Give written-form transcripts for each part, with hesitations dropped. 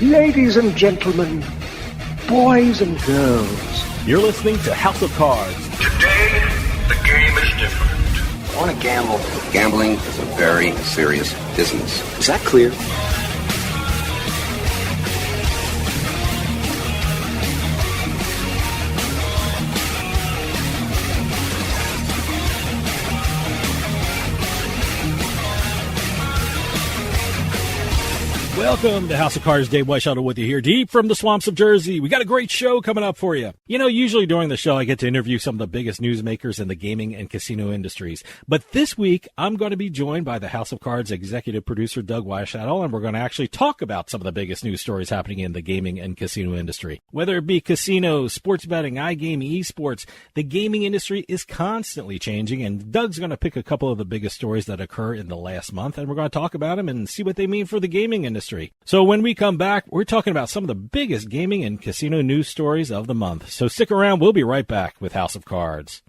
Ladies and gentlemen, boys and girls. You're listening to House of Cards. Today, the game is different. I want to gamble. Gambling is a very serious business. Is that clear? Welcome to House of Cards. Dave Weischadle with you here, deep from the swamps of Jersey. We got a great show coming up for you. You know, usually during the show, I get to interview some of the biggest newsmakers in the gaming and casino industries. But this week, I'm going to be joined by the House of Cards executive producer, Doug Weischadle, and we're going to actually talk about some of the biggest news stories happening in the gaming and casino industry. Whether it be casinos, sports betting, iGaming, esports, the gaming industry is constantly changing, and Doug's going to pick a couple of the biggest stories that occur in the last month, and we're going to talk about them and see what they mean for the gaming industry. So when we come back, we're talking about some of the biggest gaming and casino news stories of the month. So stick around. We'll be right back with House of Cards.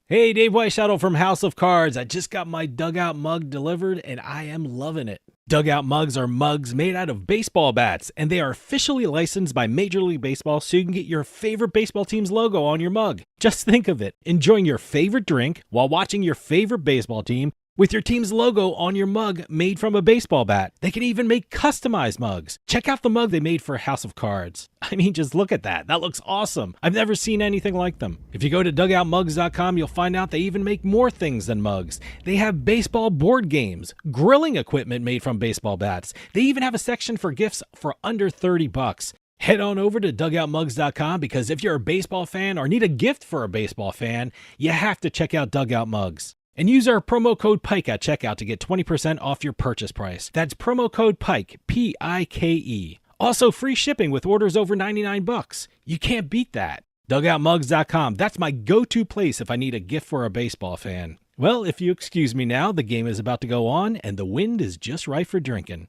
Hey, Dave Weischadle from House of Cards. I just got my Dugout mug delivered, and I am loving it. Dugout mugs are mugs made out of baseball bats, and they are officially licensed by Major League Baseball so you can get your favorite baseball team's logo on your mug. Just think of it, enjoying your favorite drink while watching your favorite baseball team with your team's logo on your mug made from a baseball bat. They can even make customized mugs. Check out the mug they made for House of Cards. I mean, just look at that. That looks awesome. I've never seen anything like them. If you go to dugoutmugs.com, you'll find out they even make more things than mugs. They have baseball board games, grilling equipment made from baseball bats. They even have a section for gifts for under $30. Head on over to dugoutmugs.com because if you're a baseball fan or need a gift for a baseball fan, you have to check out Dugout Mugs. And use our promo code PIKE at checkout to get 20% off your purchase price. That's promo code PIKE, P-I-K-E. Also, free shipping with orders over $99. You can't beat that. DugoutMugs.com. That's my go-to place if I need a gift for a baseball fan. Well, if you excuse me now, the game is about to go on, and the wind is just right for drinking.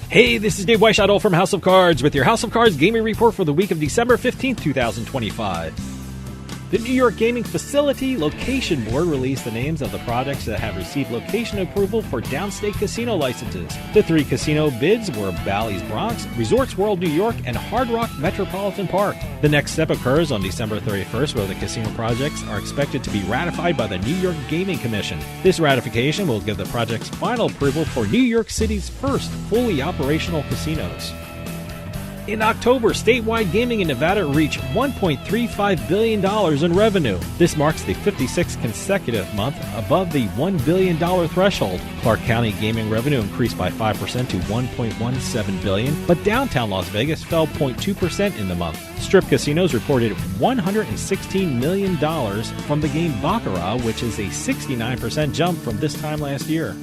Hey, this is Dave Weischadle from House of Cards with your House of Cards gaming report for the week of December 15th, 2025. The New York Gaming Facility Location Board released the names of the projects that have received location approval for downstate casino licenses. The three casino bids were Bally's Bronx, Resorts World New York, and Hard Rock Metropolitan Park. The next step occurs on December 31st, where the casino projects are expected to be ratified by the New York Gaming Commission. This ratification will give the project's final approval for New York City's first fully operational casinos. In October, statewide gaming in Nevada reached $1.35 billion in revenue. This marks the 56th consecutive month above the $1 billion threshold. Clark County gaming revenue increased by 5% to $1.17 billion, but downtown Las Vegas fell 0.2% in the month. Strip casinos reported $116 million from the game Baccarat, which is a 69% jump from this time last year.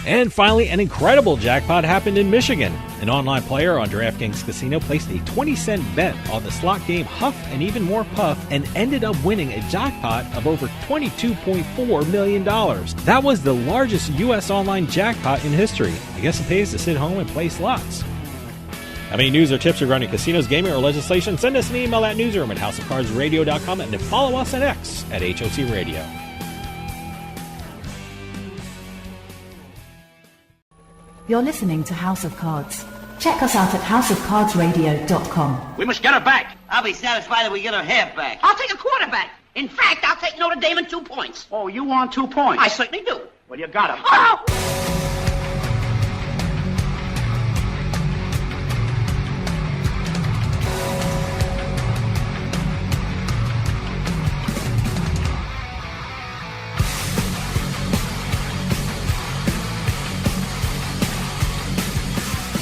And finally, an incredible jackpot happened in Michigan. An online player on DraftKings Casino placed a 20-cent bet on the slot game Huff and Even More Puff and ended up winning a jackpot of over $22.4 million. That was the largest U.S. online jackpot in history. I guess it pays to sit home and play slots. Have any news or tips regarding casinos, gaming, or legislation? Send us an email at newsroom@houseofcardsradio.com and follow us on X at HOC Radio. You're listening to House of Cards. Check us out at houseofcardsradio.com. We must get her back. I'll be satisfied if we get her half back. I'll take a quarterback. In fact, I'll take Notre Dame in 2 points. Oh, you want 2 points? I certainly do. Well, you got 'em. Oh!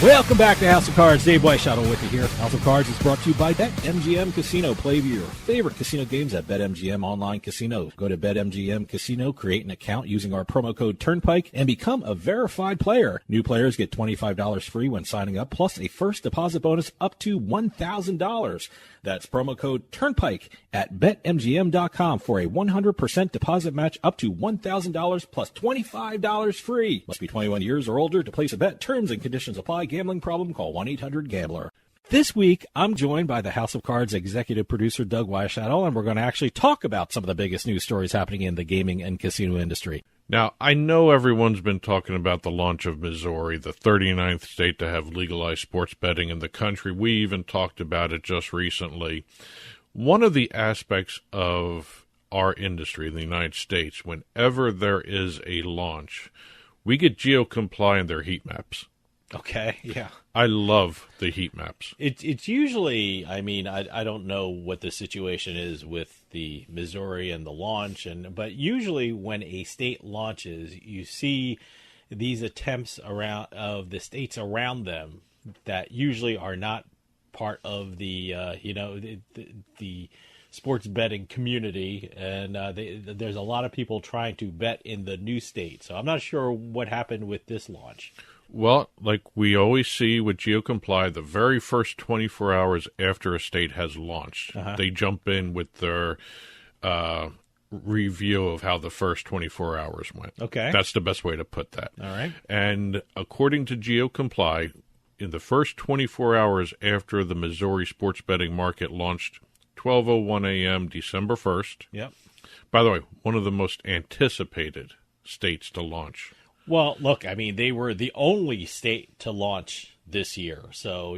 Welcome back to House of Cards. Dave Weischadle with you here. House of Cards is brought to you by BetMGM Casino. Play your favorite casino games at BetMGM Online Casino. Go to BetMGM Casino, create an account using our promo code Turnpike, and become a verified player. New players get $25 free when signing up, plus a first deposit bonus up to $1,000. That's promo code Turnpike at BetMGM.com for a 100% deposit match up to $1,000 plus $25 free. Must be 21 years or older to place a bet. Terms and conditions apply. Gambling problem? Call 1-800-GAMBLER. This week, I'm joined by the House of Cards executive producer, Doug Weischadle, and we're going to actually talk about some of the biggest news stories happening in the gaming and casino industry. Now, I know everyone's been talking about the launch of Missouri, the 39th state to have legalized sports betting in the country. We even talked about it just recently. One of the aspects of our industry in the United States, whenever there is a launch, we get GeoComply and their heat maps. Okay, yeah. I love the heat maps. It's usually, I don't know what the situation is with the Missouri and the launch, but usually when a state launches, you see these attempts around of the states around them that usually are not part of the the sports betting community, and there's a lot of people trying to bet in the new state. So I'm not sure what happened with this launch. Well, like we always see with GeoComply, the very first 24 hours after a state has launched, they jump in with their review of how the first 24 hours went. Okay. That's the best way to put that. All right. And according to GeoComply, in the first 24 hours after the Missouri sports betting market launched, 12:01 a.m., December 1st. Yep. By the way, one of the most anticipated states to launch. Well, look, they were the only state to launch this year, so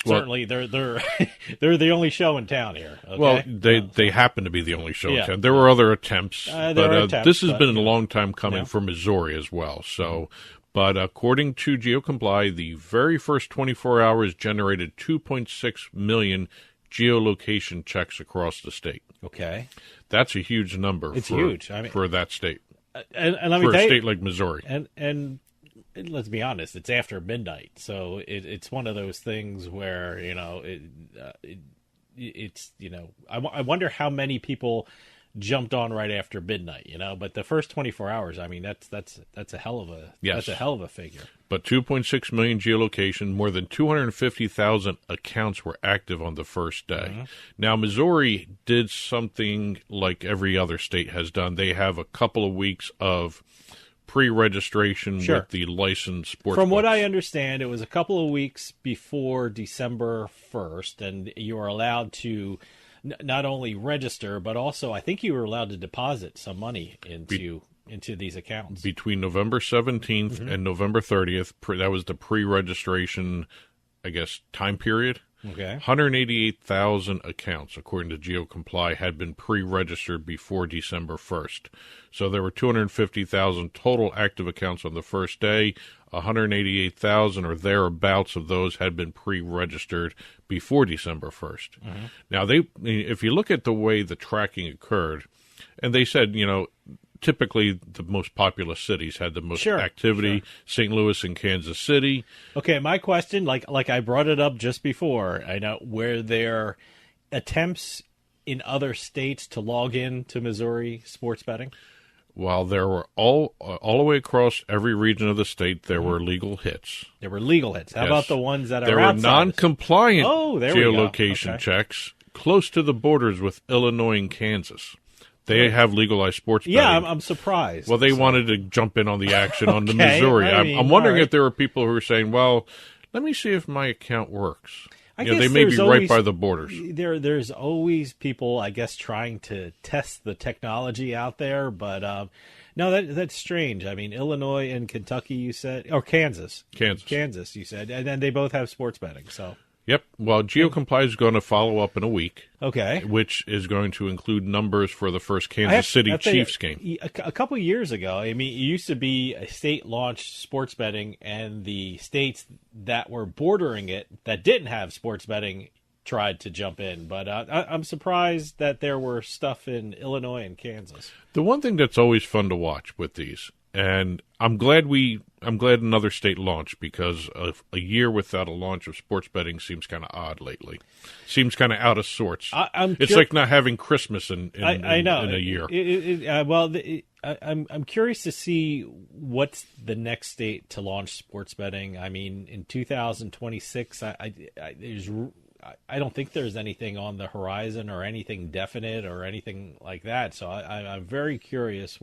certainly they're they're the only show in town here. Okay? Well, they happen to be the only show in town. There were other attempts, this has been a long time coming for Missouri as well. So, but according to GeoComply, the very first 24 hours generated 2.6 million geolocation checks across the state. Okay, that's a huge number. It's huge. For that state. And let me for tell a you, state like Missouri. And let's be honest, it's after midnight, so it's one of those things where I wonder how many people jumped on right after midnight, But the first 24 hours, that's a hell of a figure. But 2.6 million geolocation, more than 250,000 accounts were active on the first day. Now, Missouri did something like every other state has done. They have a couple of weeks of pre-registration with the licensed sports From what books. I understand, it was a couple of weeks before December 1st, and you are allowed to not only register, but also I think you were allowed to deposit some money into these accounts. Between November 17th and November 30th, that was the pre-registration, time period. Okay. 188,000 accounts, according to GeoComply, had been pre-registered before December 1st. So there were 250,000 total active accounts on the first day. 188,000 or thereabouts of those had been pre-registered before December 1st. Now, if you look at the way the tracking occurred, and they said, typically the most populous cities had the most activity, St. Louis and Kansas City. Okay, my question, like I brought it up just before, I know, were there attempts in other states to log in to Missouri sports betting? While there were all the way across every region of the state, there were legal hits. There were legal hits. How about the ones that are there outside? There were non-compliant geolocation checks close to the borders with Illinois and Kansas. They have legalized sports betting. Yeah, I'm surprised. Well, they wanted to jump in on the action on the Missouri. I'm wondering if there were people who were saying, well, let me see if my account works. I guess they may be right by the borders. There's always people, I guess, trying to test the technology out there, but no, that's strange. Illinois and Kentucky, you said, or Kansas, you said, and then they both have sports betting. So, yep. Well, GeoComply is going to follow up in a week. Okay. Which is going to include numbers for the first Kansas City Chiefs game. A couple of years ago, it used to be a state-launched sports betting, and the states that were bordering it that didn't have sports betting tried to jump in. But I'm surprised that there were stuff in Illinois and Kansas. The one thing that's always fun to watch with these, And I'm glad another state launched, because a year without a launch of sports betting seems kind of odd lately. Seems kind of out of sorts. It's like not having Christmas in a year. I'm curious to see what's the next state to launch sports betting. I mean, in 2026, I don't think there's anything on the horizon or anything definite or anything like that. So I'm very curious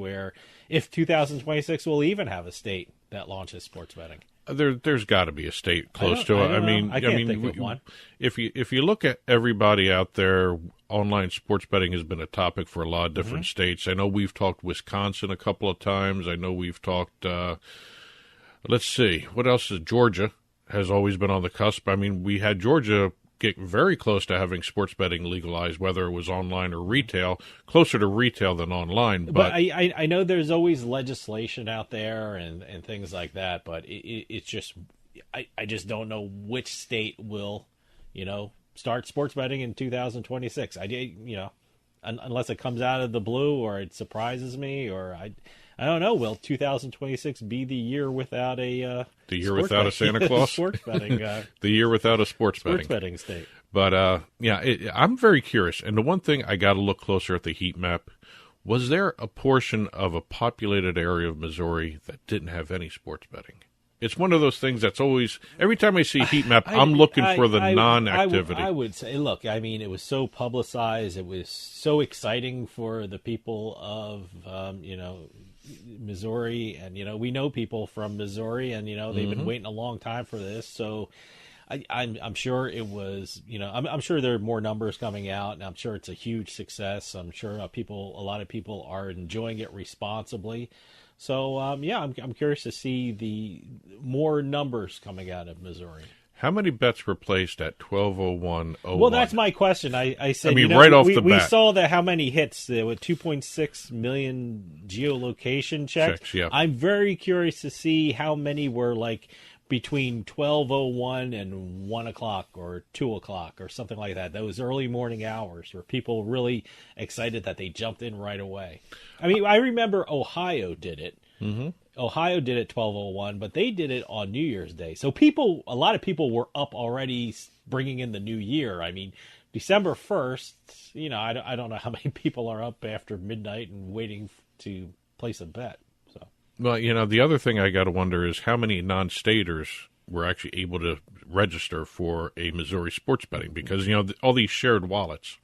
if 2026 will even have a state that launches sports betting. There's got to be a state close to it. I can't think of one. If you look at everybody out there, online sports betting has been a topic for a lot of different states. I know we've talked Wisconsin a couple of times. I know we've talked. Let's see, what else is Georgia has always been on the cusp. I mean, we had Georgia get very close to having sports betting legalized, whether it was online or retail, closer to retail than online. But I know there's always legislation out there and things like that, but it's just I just don't know which state will, start sports betting in 2026. Unless it comes out of the blue or it surprises me, or I don't know. Will 2026 be the year without a the year without a Santa Claus? Sports betting. The year without a sports betting state. But I'm very curious. And the one thing I got to look closer at the heat map: was there a portion of a populated area of Missouri that didn't have any sports betting? It's one of those things that's always, every time I see a heat map, I'm looking for the non-activity. I would say, look, I mean, it was so publicized. It was so exciting for the people of, Missouri. And, we know people from Missouri, and, they've been waiting a long time for this. So I'm sure it was, I'm sure there are more numbers coming out, and I'm sure it's a huge success. I'm sure a lot of people are enjoying it responsibly. So, I'm curious to see the more numbers coming out of Missouri. How many bets were placed at 12:01:01? Well, that's my question. I said, right off the bat. We saw how many hits. There were 2.6 million geolocation checks. Yeah. I'm very curious to see how many were between 12:01 and 1 o'clock or 2 o'clock or something like that. Those early morning hours where people really excited that they jumped in right away. I mean, I remember Ohio did it. Mm-hmm. Ohio did it 12:01, but they did it on New Year's Day. So a lot of people were up already bringing in the new year. I mean, December 1st, I don't know how many people are up after midnight and waiting to place a bet. So. Well, the other thing I got to wonder is how many non-staters were actually able to register for a Missouri sports betting, because, all these shared wallets.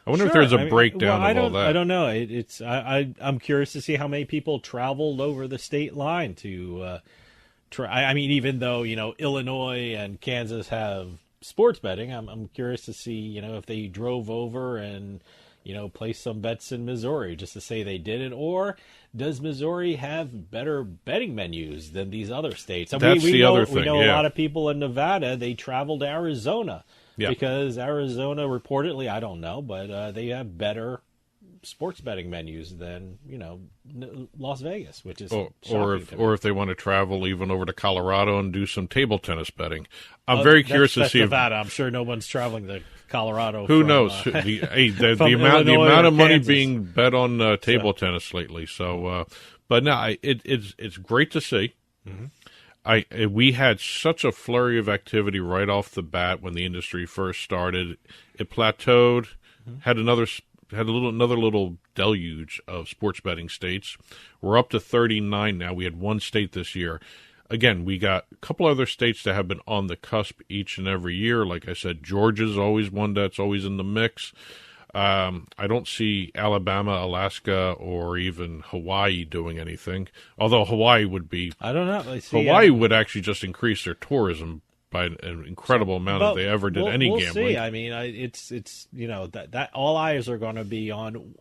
I wonder if there's a breakdown of all that. I don't know. I'm curious to see how many people traveled over the state line to try. I mean, even though, Illinois and Kansas have sports betting, I'm curious to see, if they drove over and, placed some bets in Missouri just to say they did it, or does Missouri have better betting menus than these other states? That's the other thing. We know a lot of people in Nevada, they traveled to Arizona. Yeah. Because Arizona reportedly, I don't know, but they have better sports betting menus than Las Vegas, which is or if they want to travel even over to Colorado and do some table tennis betting. I'm very curious to see Nevada. I'm sure no one's traveling to Colorado. Who knows? The amount of money being bet on table tennis lately. So, but no, it's great to see. Mm-hmm. We had such a flurry of activity right off the bat when the industry first started. It plateaued, had another little deluge of sports betting states. We're up to 39 now. We had one state this year. Again, we got a couple other states that have been on the cusp each and every year. Like I said, Georgia's always one that's always in the mix. I don't see Alabama, Alaska, or even Hawaii doing anything. Although Hawaii would be, I don't know. Hawaii would actually just increase their tourism by an incredible amount if they ever did any gambling. We'll see. I mean, it's that all eyes are going to be on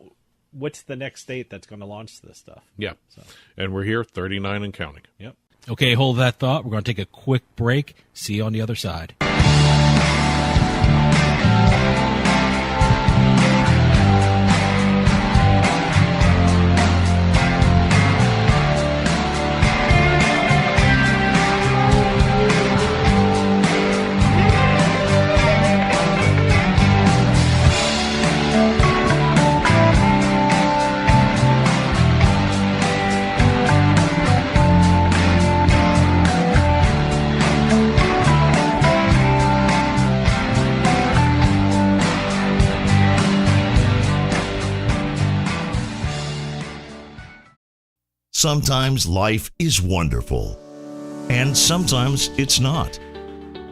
what's the next state that's going to launch this stuff. Yeah, and we're here, 39 and counting. Yep. Okay, hold that thought. We're going to take a quick break. See you on the other side. Sometimes life is wonderful, and sometimes it's not.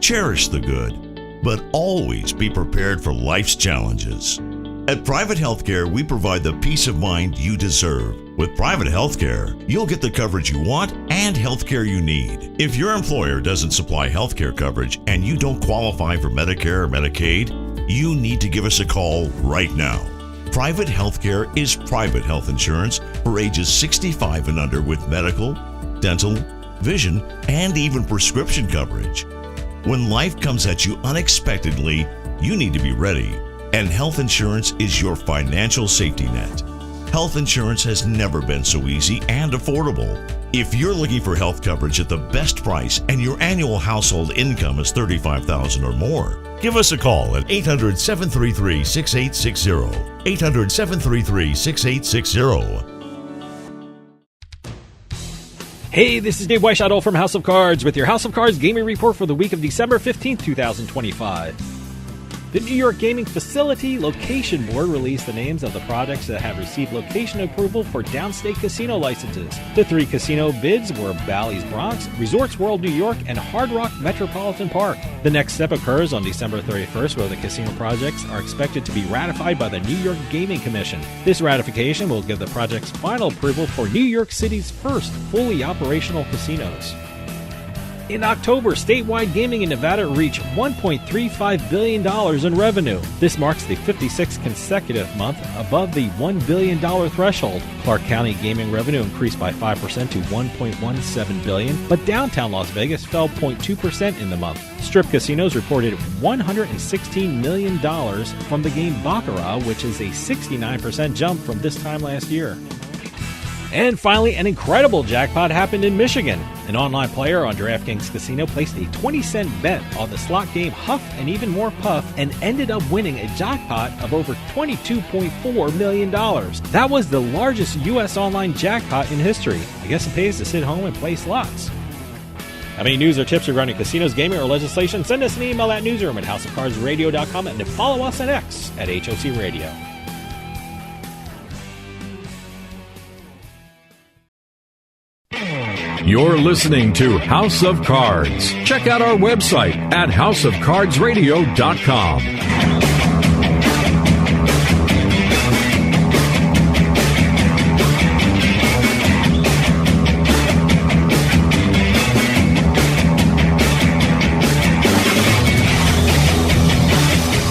Cherish the good, but always be prepared for life's challenges. At Private Healthcare, we provide the peace of mind you deserve. With Private Healthcare, you'll get the coverage you want and healthcare you need. If your employer doesn't supply healthcare coverage and you don't qualify for Medicare or Medicaid, you need to give us a call right now. Private Healthcare is private health insurance for ages 65 and under with medical, dental, vision, and even prescription coverage. When life comes at you unexpectedly, you need to be ready, and health insurance is your financial safety net. Health insurance has never been so easy and affordable. If you're looking for health coverage at the best price and your annual household income is $35,000 or more, give us a call at 800-733-6860. 800-733-6860. Hey, this is Dave Weischadle from House of Cards with your House of Cards gaming report for the week of December 15th, 2025. The New York Gaming Facility Location Board released the names of the projects that have received location approval for downstate casino licenses. The 3 casino bids were Bally's Bronx, Resorts World New York, and Hard Rock Metropolitan Park. The next step occurs on December 31st, where the casino projects are expected to be ratified by the New York Gaming Commission. This ratification will give the project's final approval for New York City's first fully operational casinos. In October, statewide gaming in Nevada reached $1.35 billion in revenue. This marks the 56th consecutive month above the $1 billion threshold. Clark County gaming revenue increased by 5% to $1.17 billion, but downtown Las Vegas fell 0.2% in the month. Strip casinos reported $116 million from the game Baccarat, which is a 69% jump from this time last year. And finally, an incredible jackpot happened in Michigan. An online player on DraftKings Casino placed a 20-cent bet on the slot game Huff and Even More Puff and ended up winning a jackpot of over $22.4 million. That was the largest U.S. online jackpot in history. I guess it pays to sit home and play slots. Have any news or tips regarding casinos, gaming, or legislation? Send us an email at newsroom@houseofcardsradio.com and follow us on X at HOC Radio. You're listening to House of Cards. Check out our website at houseofcardsradio.com.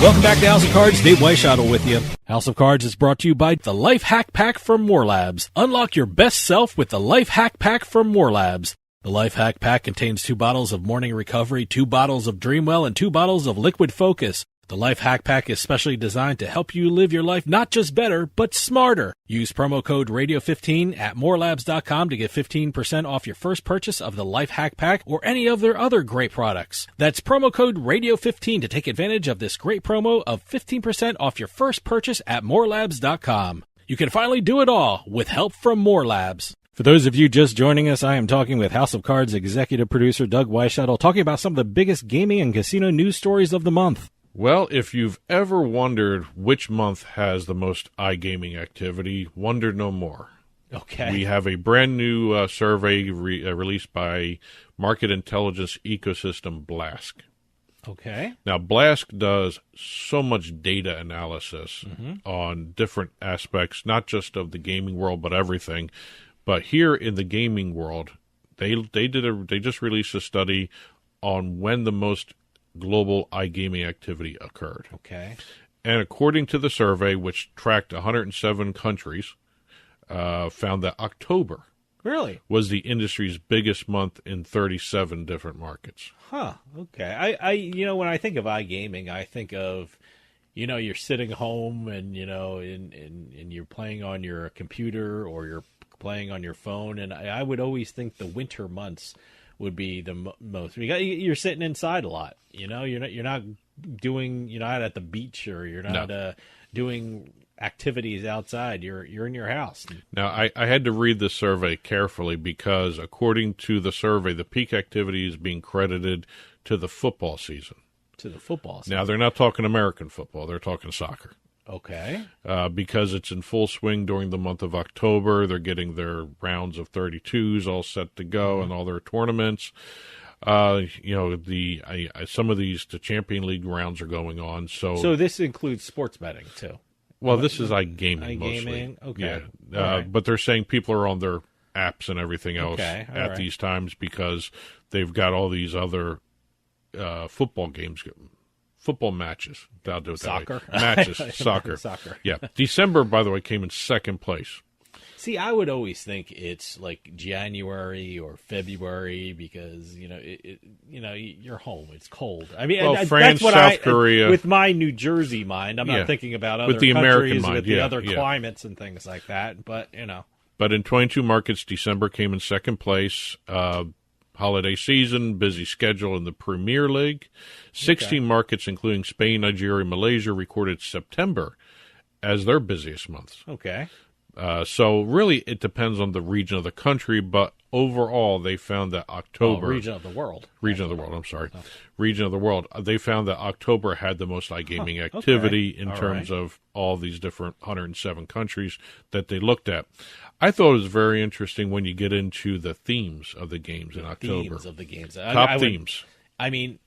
Welcome back to House of Cards. Dave Weischadle with you. House of Cards is brought to you by the Life Hack Pack from More Labs. Unlock your best self with the Life Hack Pack from More Labs. The Life Hack Pack contains 2 bottles of Morning Recovery, 2 bottles of Dreamwell, and 2 bottles of Liquid Focus. The Life Hack Pack is specially designed to help you live your life not just better, but smarter. Use promo code Radio15 at morelabs.com to get 15% off your first purchase of the Life Hack Pack or any of their other great products. That's promo code Radio15 to take advantage of this great promo of 15% off your first purchase at morelabs.com. You can finally do it all with help from More Labs. For those of you just joining us, I am talking with House of Cards executive producer Doug Weischadle, talking about some of the biggest gaming and casino news stories of the month. Well, if you've ever wondered which month has the most iGaming activity, wonder no more. Okay. We have a brand new survey released by market intelligence ecosystem Blask. Okay. Now, Blask does so much data analysis on different aspects, not just of the gaming world, but everything. But here in the gaming world, they just released a study on when the most global iGaming activity occurred. Okay. And according to the survey, which tracked 107 countries, found that October really was the industry's biggest month in 37 different markets. Huh. Okay. I when I think of iGaming, I think of, you're sitting home and, and you're playing on your computer or you're playing on your phone. And I would always think the winter months would be the most. You're sitting inside a lot. You're not doing. You're not at the beach or you're not doing activities outside. You're in your house. Now, I had to read the survey carefully because, according to the survey, the peak activity is being credited to the football season. To the football season. Now, they're not talking American football. They're talking soccer. Okay. Because it's in full swing during the month of October. They're getting their rounds of 32s all set to go and all their tournaments. Some of the Champion League rounds are going on. So this includes sports betting too. Well, this is iGaming mostly. Okay. Yeah. Right. But they're saying people are on their apps and everything else right. these times because they've got all these other football games, football matches. I'll do it that Soccer? way. Matches, soccer. Soccer. Yeah. December, by the way, came in second place. See, I would always think it's like January or February because you're home. It's cold. I mean, France, that's what South Korea. With my New Jersey mind, I'm not thinking about other with the countries American mind, with the other climates and things like that. But But in 22 markets, December came in second place. Holiday season, busy schedule in the Premier League. 16 markets, including Spain, Nigeria, Malaysia, recorded September as their busiest months. Okay. So really, it depends on the region of the country, but overall, they found that October... region of the world. Region of the world, I'm sorry. Region of the world. They found that October had the most iGaming activity in terms of all these different 107 countries that they looked at. I thought it was very interesting when you get into the themes of the games in October. Themes of the games. Top themes. I mean...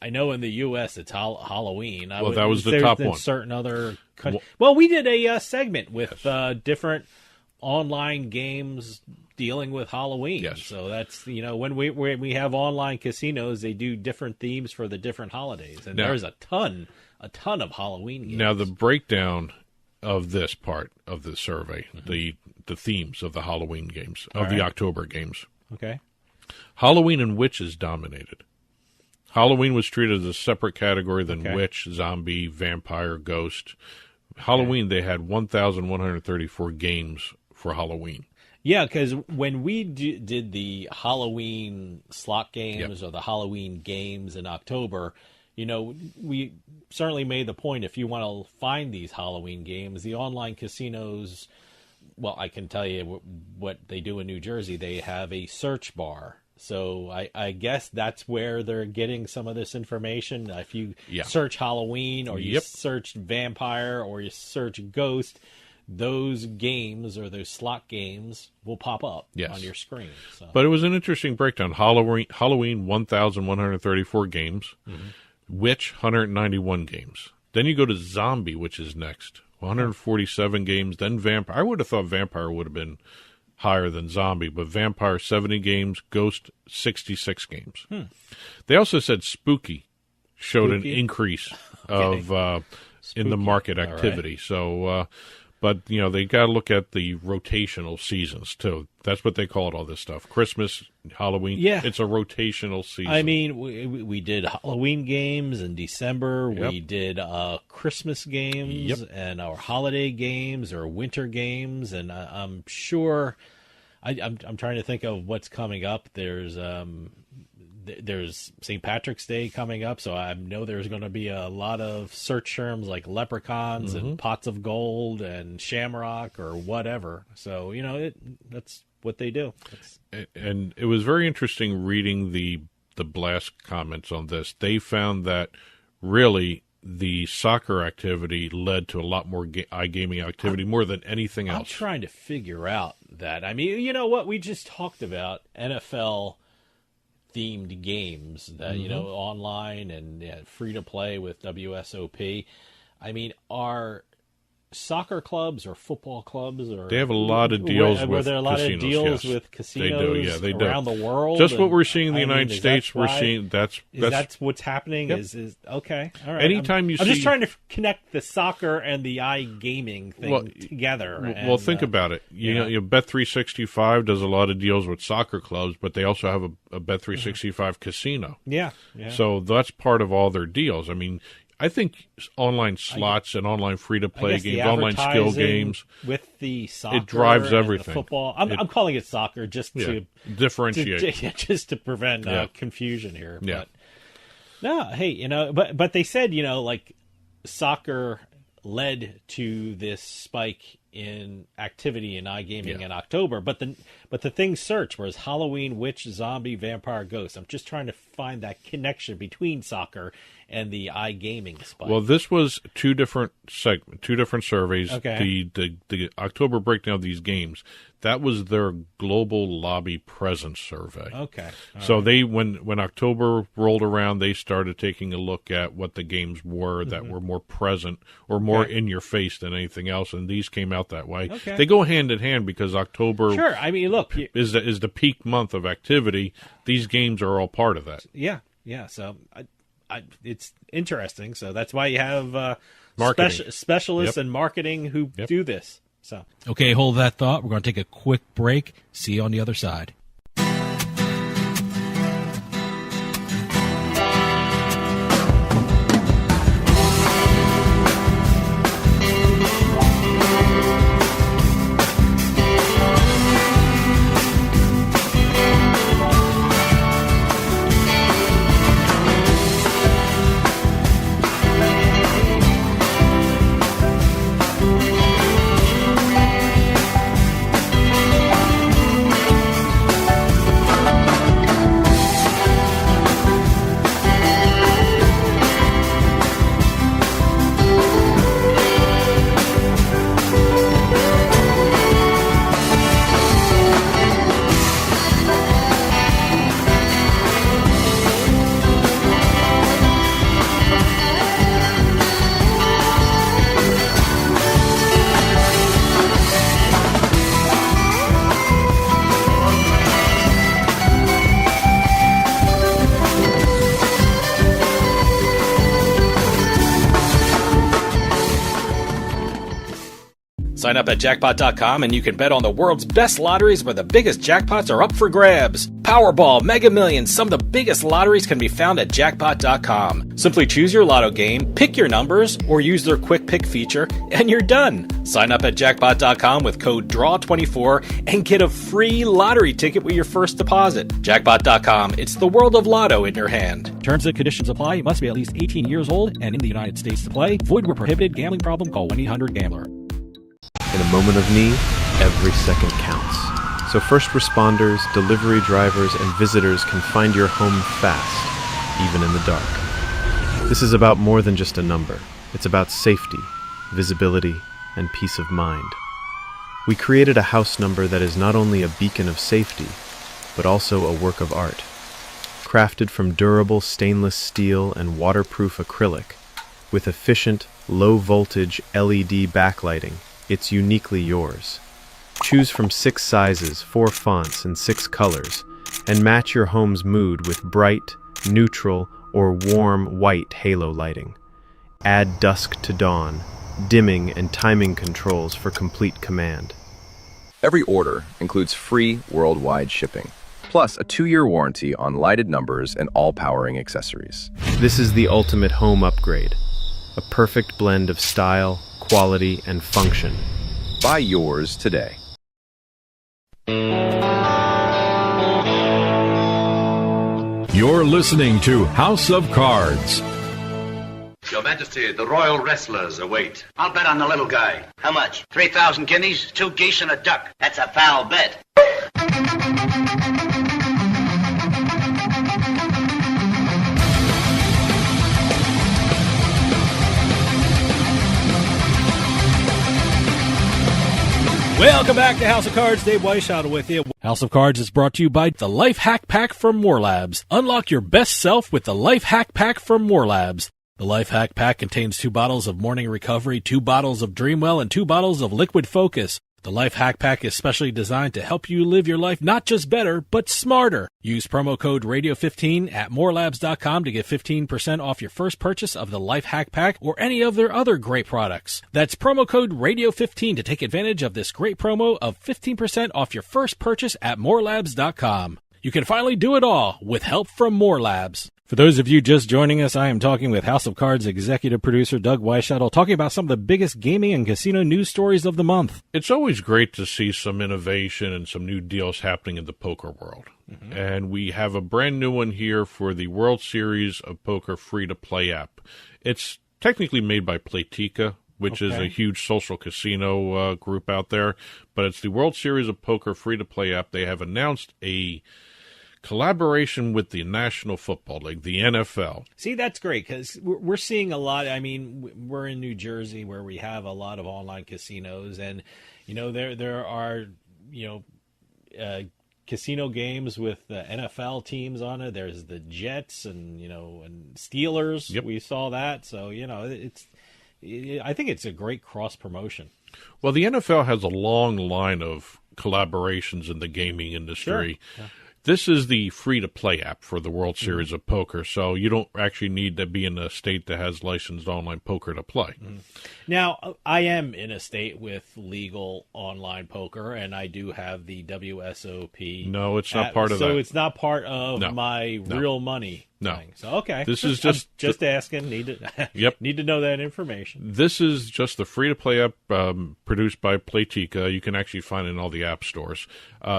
I know in the U.S. it's Halloween. That was the top one. Certain other countries. Well, we did a segment with different online games dealing with Halloween. Yes. So that's when we have online casinos, they do different themes for the different holidays, and there's a ton of Halloween games. Now the breakdown of this part of the survey, the themes of the Halloween games the October games. Okay. Halloween and witches dominated. Halloween was treated as a separate category than witch, zombie, vampire, ghost. Halloween, they had 1,134 games for Halloween. Yeah, because when we did the Halloween slot games or the Halloween games in October, we certainly made the point if you want to find these Halloween games, the online casinos, well, I can tell you what they do in New Jersey. They have a search bar. So I guess that's where they're getting some of this information. If you search Halloween or you search vampire or you search ghost, those games or those slot games will pop up on your screen. So. But it was an interesting breakdown. Halloween 1,134 games, Witch, 191 games. Then you go to Zombie, which is next, 147 games. Then Vampire. I would have thought Vampire would have been higher than Zombie, but Vampire 70 games, Ghost 66 games. They also said Spooky showed an increase of in the market activity. Right. So, but they got to look at the rotational seasons too. That's what they call it. All this stuff, Christmas, Halloween. Yeah, it's a rotational season. I mean, we did Halloween games in December. Yep. We did Christmas games and our holiday games or winter games, and I'm sure. I'm trying to think of what's coming up. There's St. Patrick's Day coming up, so I know there's going to be a lot of search terms like leprechauns and pots of gold and shamrock or whatever. So that's what they do. And it was very interesting reading the blast comments on this. They found that really the soccer activity led to a lot more iGaming activity, more than anything else. I'm trying to figure out that. I mean, you know what? We just talked about NFL themed games that, online and free to play with WSOP. I mean, are soccer clubs or football clubs or they have a lot of deals with were there a lot casinos, of deals with casinos they do. around the world? Just what we're seeing in the United States, we're seeing that's what's happening. Yep. Is okay. All right. Anytime I'm just trying to connect the soccer and the iGaming thing together. Well, think about it. You know, Bet365 does a lot of deals with soccer clubs, but they also have a Bet365 casino. Yeah. So that's part of all their deals. I mean, I think online slots and online free-to-play games, online skill games, with the soccer, it drives everything. And the football. I'm calling it soccer just to differentiate, just to prevent confusion here. Yeah. But no, hey, but they said like soccer led to this spike in activity in iGaming in October, but the thing searched was Halloween, witch, zombie, vampire, ghost. I'm just trying to find that connection between soccer and the iGaming spike. Well, this was two different surveys. Okay. The October breakdown of these games, that was their global lobby presence survey. Okay. So they, when October rolled around, they started taking a look at what the games were that were more present or more in your face than anything else, and these came out that way. Okay. They go hand in hand because October Sure. I mean, look, is the peak month of activity. These games are all part of that. Yeah. So it's interesting. So that's why you have Marketing. specialists Yep. in marketing who do this. So Okay, hold that thought. We're going to take a quick break. See you on the other side. Sign up at jackpot.com and you can bet on the world's best lotteries where the biggest jackpots are up for grabs. Powerball, Mega Millions, some of the biggest lotteries can be found at jackpot.com. Simply choose your lotto game, pick your numbers, or use their quick pick feature, and you're done. Sign up at jackpot.com with code DRAW24 and get a free lottery ticket with your first deposit. Jackpot.com, it's the world of lotto in your hand. Terms and conditions apply. You must be at least 18 years old and in the United States to play. Void where prohibited. Gambling problem? Call 1-800-GAMBLER. In a moment of need, every second counts. So first responders, delivery drivers, and visitors can find your home fast, even in the dark. This is about more than just a number. It's about safety, visibility, and peace of mind. We created a house number that is not only a beacon of safety, but also a work of art. Crafted from durable stainless steel and waterproof acrylic, with efficient, low-voltage LED backlighting, it's uniquely yours. Choose from 6 sizes, 4 fonts, and 6 colors, and match your home's mood with bright, neutral, or warm white halo lighting. Add dusk to dawn, dimming and timing controls for complete command. Every order includes free worldwide shipping, plus a 2-year warranty on lighted numbers and all powering accessories. This is the ultimate home upgrade. A perfect blend of style, quality, and function. Buy yours today. You're listening to House of Cards. Your Majesty, the royal wrestlers await. I'll bet on the little guy. How much? 3,000 guineas, 2 geese, and a duck. That's a foul bet. Welcome back to House of Cards. Dave Weischadle with you. House of Cards is brought to you by the Life Hack Pack from More Labs. Unlock your best self with the Life Hack Pack from More Labs. The Life Hack Pack contains 2 bottles of Morning Recovery, 2 bottles of Dreamwell, and 2 bottles of Liquid Focus. The Life Hack Pack is specially designed to help you live your life not just better, but smarter. Use promo code Radio15 at morelabs.com to get 15% off your first purchase of the Life Hack Pack or any of their other great products. That's promo code Radio15 to take advantage of this great promo of 15% off your first purchase at morelabs.com. You can finally do it all with help from More Labs. For those of you just joining us, I am talking with House of Cards executive producer Doug Weischadle, talking about some of the biggest gaming and casino news stories of the month. It's always great to see some innovation and some new deals happening in the poker world. Mm-hmm. And we have a brand new one here for the World Series of Poker free-to-play app. It's technically made by Playtika, which is a huge social casino group out there, but it's the World Series of Poker free-to-play app. They have announced a collaboration with the National Football League, the NFL. See, that's great because we're seeing a lot. I mean, we're in New Jersey where we have a lot of online casinos, and there are casino games with the NFL teams on it. There's the Jets and and Steelers. Yep. We saw that, so I think it's a great cross promotion. Well, the NFL has a long line of collaborations in the gaming industry. Sure. Yeah. This is the free-to-play app for the World Series of Poker, so you don't actually need to be in a state that has licensed online poker to play. Now, I am in a state with legal online poker, and I do have the WSOP. No, it's not part of that. So it's not part of my real money thing. So, okay. This is just asking. Need to know that information. This is just the free-to-play app produced by Playtika. You can actually find it in all the app stores.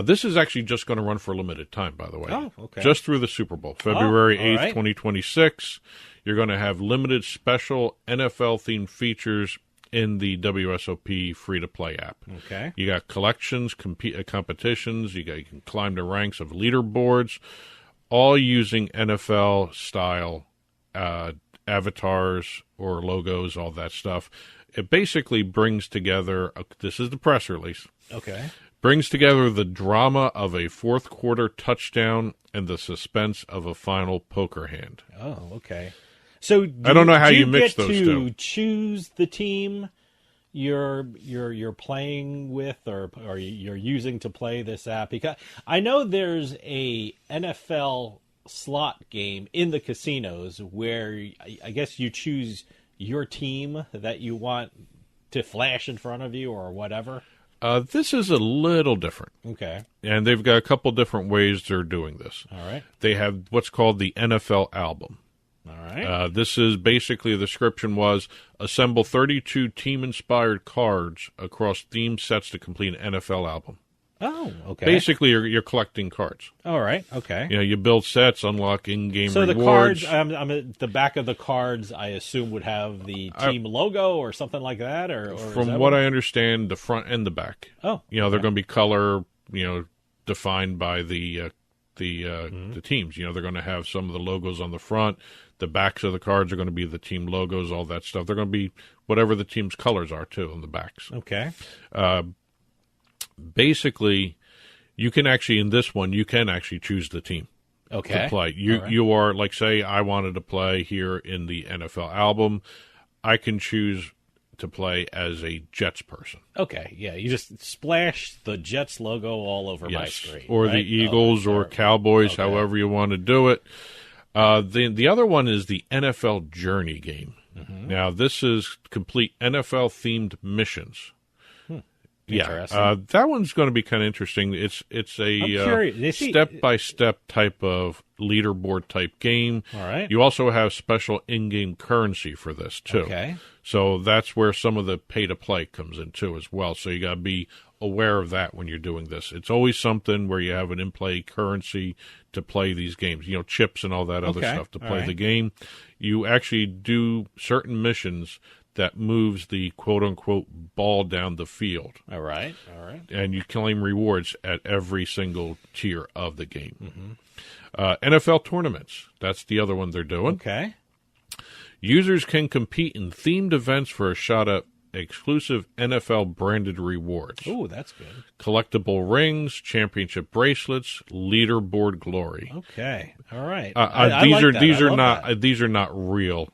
This is actually just going to run for a limited time, by the way. Oh, okay. Just through the Super Bowl, February 8th, right. 2026. You're going to have limited special NFL-themed features in the WSOP free-to-play app. Okay. You got collections, competitions. You can climb the ranks of leaderboards, all using NFL-style avatars or logos, all that stuff. It basically brings together, this is the press release. Okay. Brings together the drama of a fourth-quarter touchdown and the suspense of a final poker hand. Oh, okay. So I don't know how you mix those two. Do you get to choose the team you're playing with, or you're using to play this app? Because I know there's a NFL slot game in the casinos where I guess you choose your team that you want to flash in front of you or whatever. This is a little different. Okay. And they've got a couple different ways they're doing this. All right. They have what's called the NFL album. All right. This is basically, the description was, assemble 32 team-inspired cards across theme sets to complete an NFL album. Oh, okay. Basically, you're collecting cards. All right. Okay. You build sets, unlock in-game rewards. So the cards, I'm at the back of the cards, I assume would have the team logo or something like that, or from what I understand, the front and the back. Oh, they're going to be color, defined by the teams. They're going to have some of the logos on the front. The backs of the cards are going to be the team logos, all that stuff. They're going to be whatever the team's colors are too on the backs. Okay. Basically, you can actually, in this one, you can actually choose the team to play. You are, like, say I wanted to play here in the NFL album, I can choose to play as a Jets person. Okay, yeah, you just splash the Jets logo all over my screen. Or right? the Eagles or Cowboys, however you want to do it. The other one is the NFL Journey game. Mm-hmm. Now, this is complete NFL-themed missions. Yeah, that one's going to be kind of interesting. It's a step-by-step type of leaderboard type game. All right. You also have special in-game currency for this too. Okay. So that's where some of the pay-to-play comes in too as well. So you got to be aware of that when you're doing this. It's always something where you have an in-play currency to play these games. Chips and all that other stuff to play the game. You actually do certain missions that moves the quote-unquote ball down the field. All right. And you claim rewards at every single tier of the game. Mm-hmm. NFL tournaments, that's the other one they're doing. Okay. Users can compete in themed events for a shot at exclusive NFL-branded rewards. Oh, that's good. Collectible rings, championship bracelets, leaderboard glory. Okay. All right. These are not real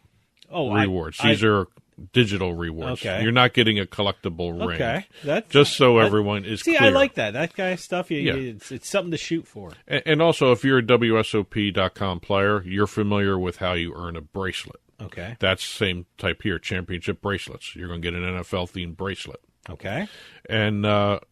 rewards. These are digital rewards. Okay. You're not getting a collectible ring. Okay. That's just so everyone is clear. I like that. That kind of stuff, it's something to shoot for. And also, if you're a WSOP.com player, you're familiar with how you earn a bracelet. Okay. That's same type here, championship bracelets. You're going to get an NFL-themed bracelet. Okay. And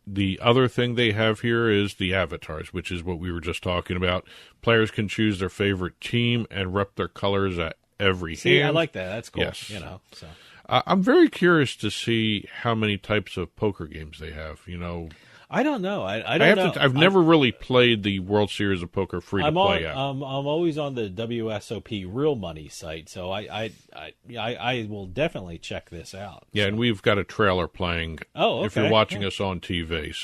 the other thing they have here is the avatars, which is what we were just talking about. Players can choose their favorite team and rep their colors at every hand. I like that. That's cool. Yes. So. I'm very curious to see how many types of poker games they have. I don't know. I don't know. I've never really played the World Series of Poker free-to-play app. I'm always on the WSOP Real Money site, so I will definitely check this out. Yeah, so. And we've got a trailer playing. Oh, okay. If you're watching us on TV,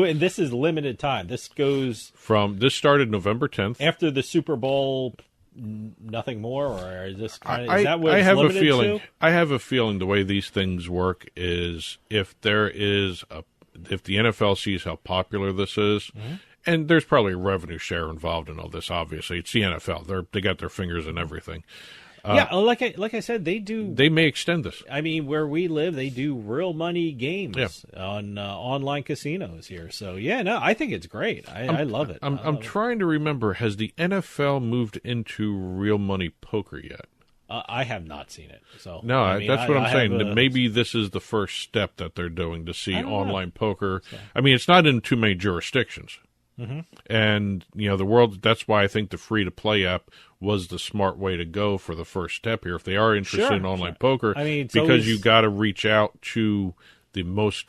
and this is limited time. This goes this started November 10th after the Super Bowl. Nothing more, or is this kind of, is that what it's limited to? I have a feeling the way these things work is if the NFL sees how popular this is, and there's probably a revenue share involved in all this. Obviously, it's the NFL; they got their fingers in everything. Like I said, they do. They may extend this. I mean, where we live, they do real money games on online casinos here. So I think it's great. I love it. I'm trying to remember: has the NFL moved into real money poker yet? I have not seen it. So no, that's what I'm saying. Maybe this is the first step that they're doing to see online poker. So. I mean, it's not in too many jurisdictions. And the world. That's why I think the free-to-play app was the smart way to go for the first step here. If they are interested in online poker, I mean, because you got to reach out to the most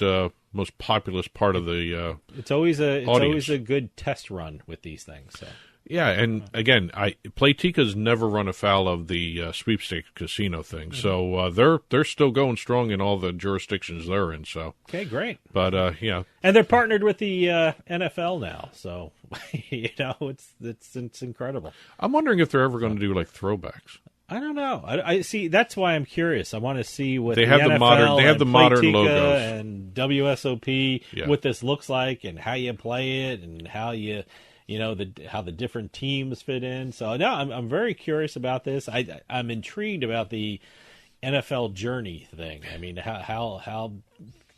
populous part of the. It's always a good test run with these things. So. Yeah, and again, Playtika's never run afoul of the sweepstakes casino thing, so they're still going strong in all the jurisdictions they're in. So okay, great. But and they're partnered with the NFL now, so it's incredible. I'm wondering if they're ever going to do like throwbacks. I don't know. I see. That's why I'm curious. I want to see what they have NFL They have the modern Playtika logos and WSOP. What this looks like and how you play it and how you. How the different teams fit in. So no, I'm very curious about this. I'm intrigued about the NFL journey thing. I mean, how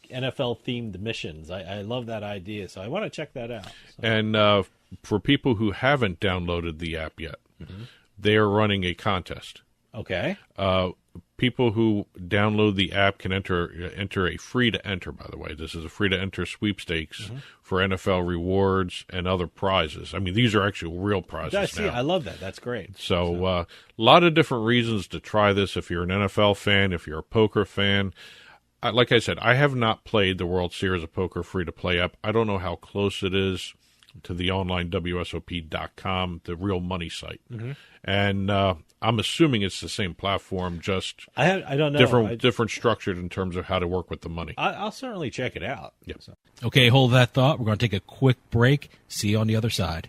NFL themed missions. I love that idea. So I want to check that out. So. And for people who haven't downloaded the app yet, they are running a contest. Okay. People who download the app can enter a free-to-enter, by the way. This is a free-to-enter sweepstakes for NFL rewards and other prizes. I mean, these are actually real prizes now. I love that. That's great. So a lot of different reasons to try this if you're an NFL fan, if you're a poker fan. Like I said, I have not played the World Series of Poker free-to-play app. I don't know how close it is to the online WSOP.com, the real money site. And I'm assuming it's the same platform, just I don't know. different structured in terms of how to work with the money. I'll certainly check it out. Yeah. So. Okay, hold that thought. We're going to take a quick break. See you on the other side.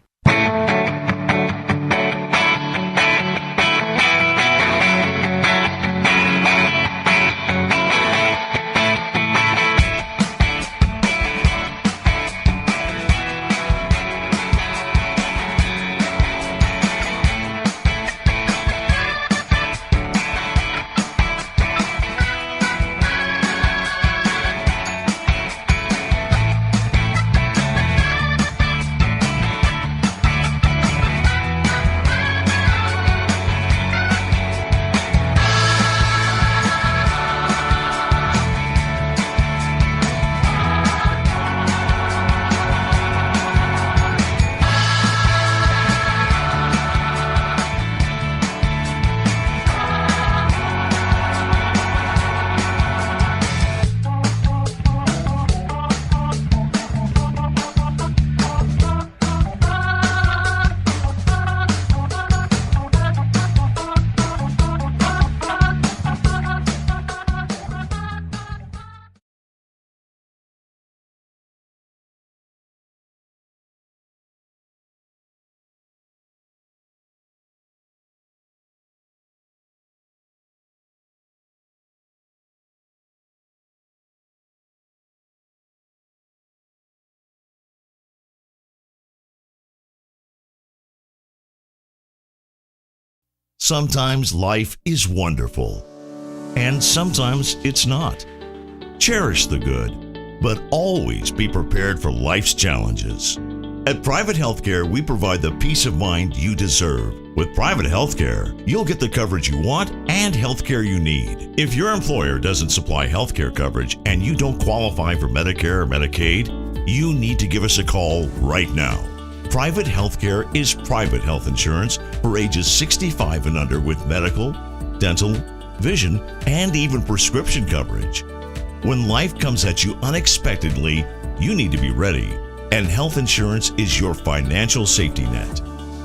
Sometimes life is wonderful, and sometimes it's not. Cherish the good, but always be prepared for life's challenges. At Private Healthcare, we provide the peace of mind you deserve. With Private Healthcare, you'll get the coverage you want and healthcare you need. If your employer doesn't supply healthcare coverage and you don't qualify for Medicare or Medicaid, you need to give us a call right now. Private Healthcare is private health insurance for ages 65 and under with medical, dental, vision, and even prescription coverage. When life comes at you unexpectedly, you need to be ready. And health insurance is your financial safety net.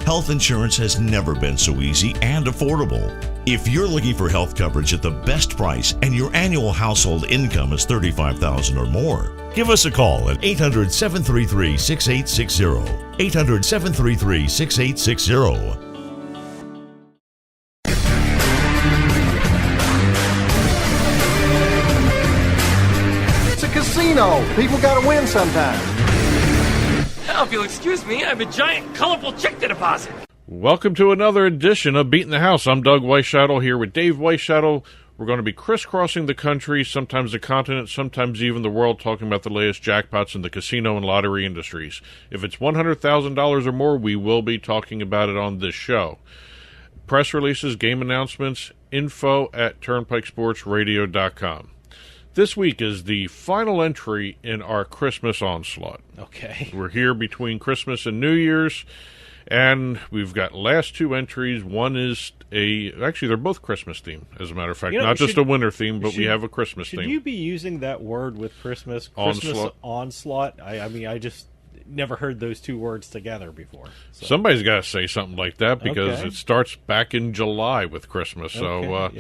Health insurance has never been so easy and affordable. If you're looking for health coverage at the best price and your annual household income is $35,000 or more, give us a call at 800-733-6860. 800-733-6860. Casino. People gotta win sometime. Now, if you'll excuse me, I have a giant, colorful check to deposit. Welcome to another edition of Beating the House. I'm Doug Weischadle here with Dave Weischadle. We're going to be crisscrossing the country, sometimes the continent, sometimes even the world, talking about the latest jackpots in the casino and lottery industries. If it's $100,000 or more, we will be talking about it on this show. Press releases, game announcements, info at turnpikesportsradio.com. This week is the final entry in our Christmas onslaught. Okay. We're here between Christmas and New Year's, and we've got last two entries. One is actually, they're both Christmas themed, as a matter of fact. Not just a winter theme, but we have a Christmas theme. Should you be using that word with Christmas? Christmas onslaught? I mean, I just never heard those two words together before. So. Somebody's got to say something like that because it starts back in July with Christmas. So,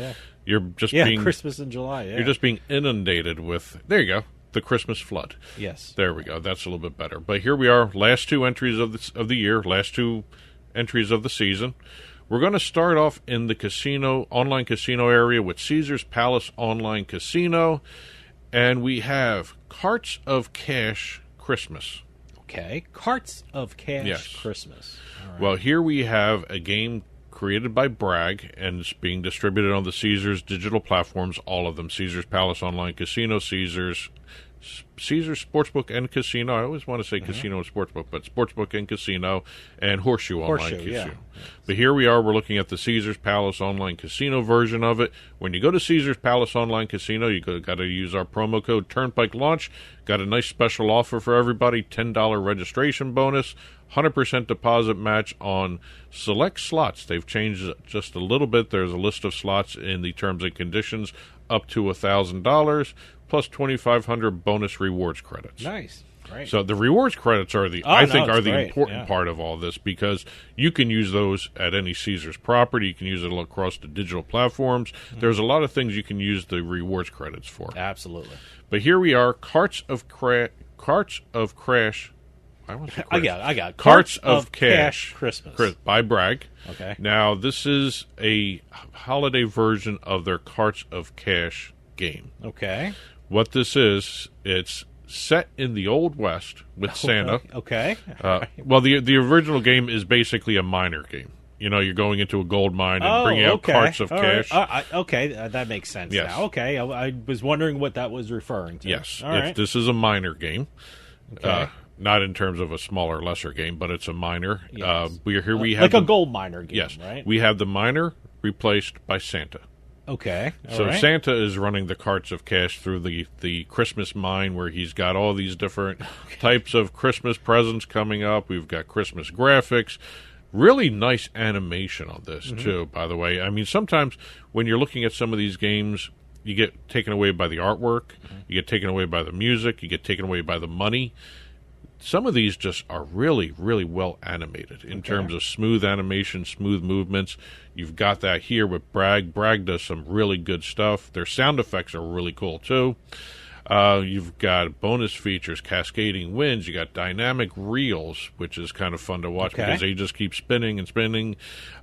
you're just being Christmas in July. Yeah. You're just being inundated with. There you go, the Christmas flood. Yes, there we go. That's a little bit better. But here we are, last two entries of the year, last two entries of the season. We're going to start off in the online casino area with Caesars Palace Online Casino, and we have Carts of Cash Christmas. Okay, Carts of Cash Christmas. All right. Well, here we have a game created by Bragg, and it's being distributed on the Caesars digital platforms, all of them. Caesars Palace Online Casino, Caesars Sportsbook and Casino. I always want to say Casino and Sportsbook, but Sportsbook and Casino, and Horseshoe Online Casino. Yeah. But here we are, we're looking at the Caesars Palace Online Casino version of it. When you go to Caesars Palace Online Casino, you got to use our promo code Turnpike Launch. Got a nice special offer for everybody, $10 registration bonus, 100% deposit match on select slots. They've changed it just a little bit. There's a list of slots in the terms and conditions up to $1,000 plus 2,500 bonus rewards credits. Nice. Great. So the rewards credits are the important part of all this, because you can use those at any Caesars property. You can use it across the digital platforms. There's a lot of things you can use the rewards credits for. Absolutely. But here we are, Carts of Cash. I got Carts of Cash Christmas by Bragg. Okay. Now this is a holiday version of their Carts of Cash game. Okay. What this is, it's set in the Old West with Santa. Okay. Well, the original game is basically a miner game. You know, you're going into a gold mine and bringing out carts of cash. Right. That makes sense now. Okay, I was wondering what that was referring to. Yes, all right. This is a miner game. Okay. Not in terms of a smaller, lesser game, but it's a miner. Yes. We have like a gold miner game, yes, right? We have the miner replaced by Santa. Okay. So Santa is running the carts of cash through the Christmas mine, where he's got all these different types of Christmas presents coming up. We've got Christmas graphics. Really nice animation on this, too, by the way. I mean, sometimes when you're looking at some of these games, you get taken away by the artwork, you get taken away by the music, you get taken away by the money. Some of these just are really, really well animated in terms of smooth animation, smooth movements. You've got that here with Bragg. Bragg does some really good stuff. Their sound effects are really cool, too. You've got bonus features, cascading winds. You got dynamic reels, which is kind of fun to watch because they just keep spinning and spinning.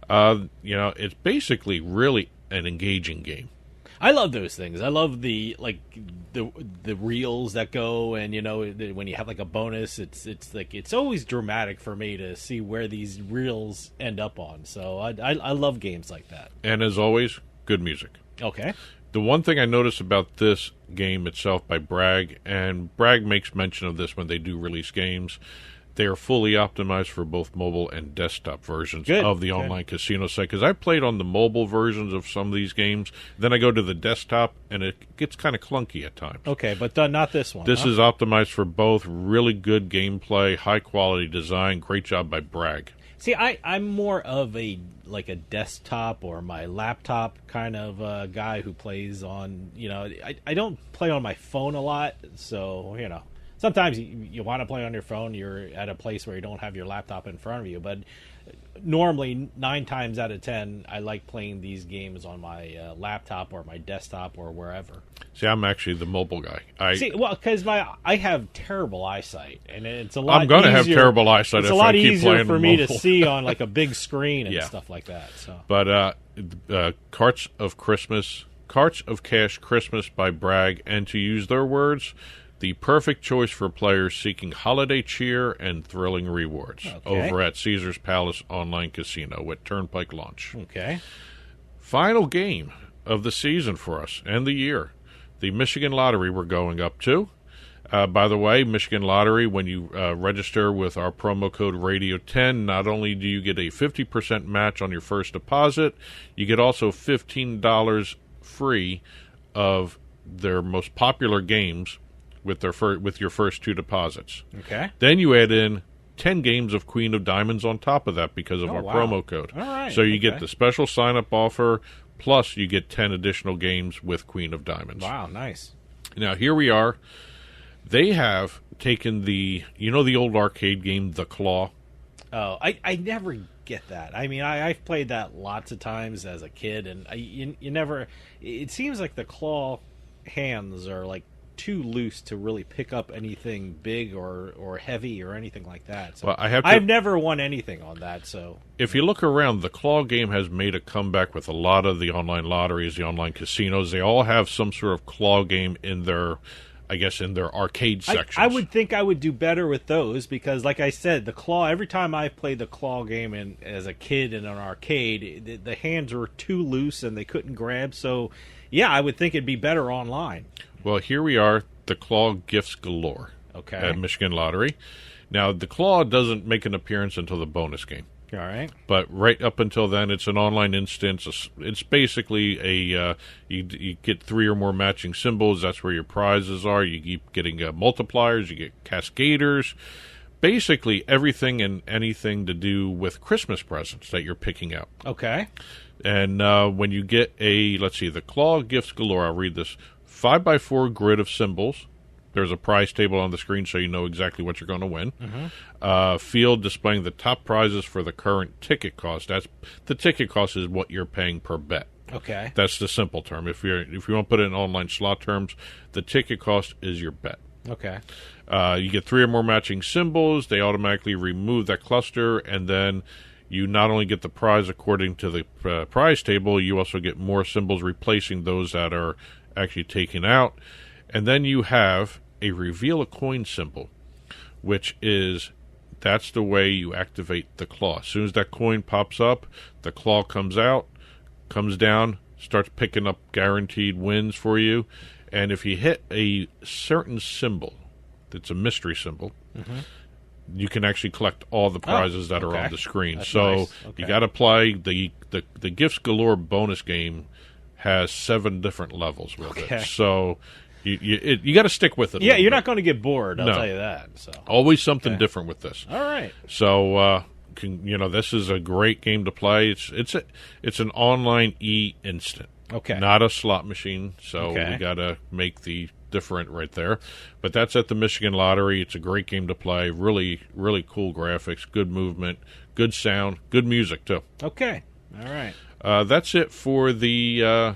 It's basically really an engaging game. I love those things. I love the reels that go, and when you have like a bonus, it's always dramatic for me to see where these reels end up on. So I love games like that. And as always, good music. Okay. The one thing I noticed about this game itself by Bragg, and Bragg makes mention of this when they do release games, they are fully optimized for both mobile and desktop versions of the online casino site. Because I played on the mobile versions of some of these games, then I go to the desktop, and it gets kind of clunky at times. Okay, but not this one. This is optimized for both. Really good gameplay, high-quality design. Great job by Bragg. See, I'm more of a desktop or my laptop kind of guy who plays on, I don't play on my phone a lot, so, sometimes you want to play on your phone. You're at a place where you don't have your laptop in front of you, but normally 9 times out of 10, I like playing these games on my laptop or my desktop or wherever. See, I'm actually the mobile guy. Because I have terrible eyesight, and it's a lot. I'm going to have terrible eyesight if I keep I playing. It's a lot easier for me mobile. to see on like a big screen and stuff like that. So, but Carts of Cash Christmas by Bragg, and to use their words, the perfect choice for players seeking holiday cheer and thrilling rewards over at Caesars Palace Online Casino with Turnpike launch. Okay. Final game of the season for us and the year. The Michigan Lottery we're going up to. By the way, Michigan Lottery, when you register with our promo code Radio10, not only do you get a 50% match on your first deposit, you get also $15 free of their most popular games with your first 2 deposits. Okay. Then you add in 10 games of Queen of Diamonds on top of that because of our promo code. All right. So you get the special sign-up offer, plus you get 10 additional games with Queen of Diamonds. Wow, nice. Now, here we are. They have taken the old arcade game, The Claw? Oh, I never get that. I mean, I've played that lots of times as a kid, and you never... It seems like the claw hands are like too loose to really pick up anything big or heavy or anything like that. So Well, I've never won anything on that. So if you look around, the claw game has made a comeback with a lot of the online lotteries, the online casinos. They all have some sort of claw game in their arcade sections. I would think I would do better with those because, like I said, the claw. Every time I've played the claw game as a kid in an arcade, the hands were too loose and they couldn't grab. So, yeah, I would think it'd be better online. Well, here we are, the Claw Gifts Galore at Michigan Lottery. Now, the Claw doesn't make an appearance until the bonus game. All right. But right up until then, it's an online instance. It's basically you get 3 or more matching symbols. That's where your prizes are. You keep getting multipliers. You get cascaders. Basically, everything and anything to do with Christmas presents that you're picking out. Okay. And when you get the Claw Gifts Galore, I'll read this. 5x4 grid of symbols. There's a prize table on the screen so you know exactly what you're going to win. Mm-hmm. Field displaying the top prizes for the current ticket cost. The ticket cost is what you're paying per bet. Okay. That's the simple term. If you want to put it in online slot terms, the ticket cost is your bet. Okay. You get 3 or more matching symbols. They automatically remove that cluster, and then you not only get the prize according to the prize table, you also get more symbols replacing those that are actually taken out. And then you have a reveal a coin symbol, that's the way you activate the claw. As soon as that coin pops up, the claw comes out, comes down, starts picking up guaranteed wins for you. And if you hit a certain symbol, that's a mystery symbol, you can actually collect all the prizes that are on the screen. That's so nice. Okay. You got to play the Gifts Galore bonus game. Has 7 different levels with it, so you got to stick with it. Yeah, you're not going to get bored. I'll tell you that. So always something different with this. All right. So this is a great game to play. It's an online instant. Okay. Not a slot machine. So Okay. we got to make the different right there. But that's at the Michigan Lottery. It's a great game to play. Really, really cool graphics, good movement, good sound, good music too. Okay. All right. That's it for the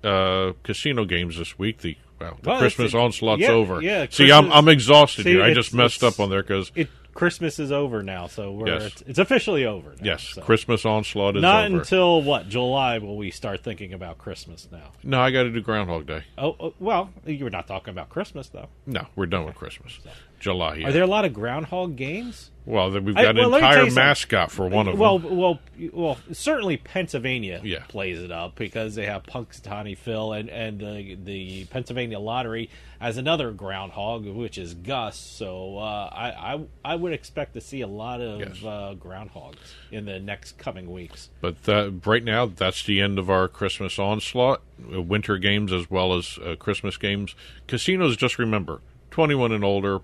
casino games this week. The Christmas onslaught's over. Yeah, see, I'm exhausted here. I just messed it's- up on there because Christmas is over now, so Yes. it's officially over now. yes, so. Christmas onslaught is Not over. until, July will we start thinking about Christmas now? No, I got to do Groundhog Day. Oh, well, you're not talking about Christmas, though. No, we're done with Christmas. July. Yeah. Are there a lot of groundhog games? Well, we've got an let me tell entire you something. mascot for one of Well, them. certainly Pennsylvania plays it up because they have Punxsutawney Phil and the Pennsylvania Lottery as another groundhog, which is Gus. So I would expect to see a lot of groundhogs in the next coming weeks. But right now, that's the end of our Christmas onslaught. Winter games as well as Christmas games. Casinos, just remember, 21 and older.